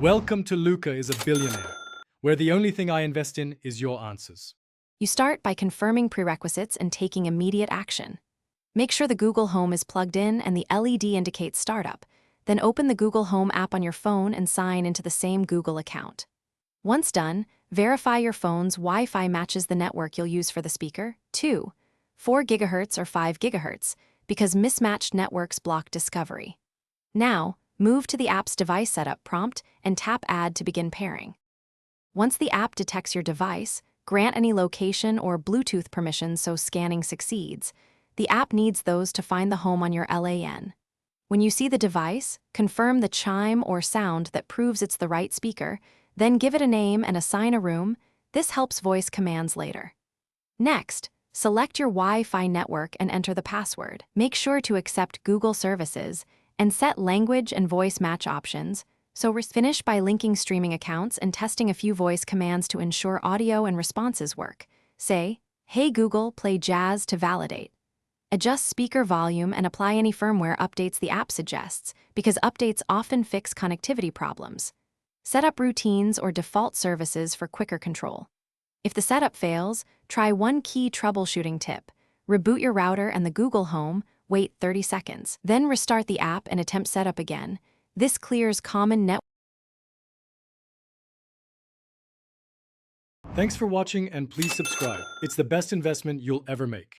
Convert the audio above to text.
Welcome to Luca is a Billionaire, where the only thing I invest in is your answers. You start by confirming prerequisites and taking immediate action. Make sure the Google Home is plugged in and the LED indicates startup. Then open the Google Home app on your phone and sign into the same Google account. Once done, verify your phone's Wi-Fi matches the network you'll use for the speaker. 2, 4 GHz or 5 GHz, because mismatched networks block discovery. Now, move to the app's device setup prompt and tap Add to begin pairing. Once the app detects your device, grant any location or Bluetooth permissions so scanning succeeds. The app needs those to find the home on your LAN. When you see the device, confirm the chime or sound that proves it's the right speaker, then give it a name and assign a room. This helps voice commands later. Next, select your Wi-Fi network and enter the password. Make sure to accept Google services and set language and voice match options. So finish by linking streaming accounts and testing a few voice commands to ensure audio and responses work. Say, "Hey Google, play jazz" to validate. Adjust speaker volume and apply any firmware updates the app suggests, because updates often fix connectivity problems. Set up routines or default services for quicker control. If the setup fails, try one key troubleshooting tip. Reboot your router and the Google Home, wait 30 seconds. Then restart the app and attempt setup again. This clears common network. Thanks for watching and please subscribe. It's the best investment you'll ever make.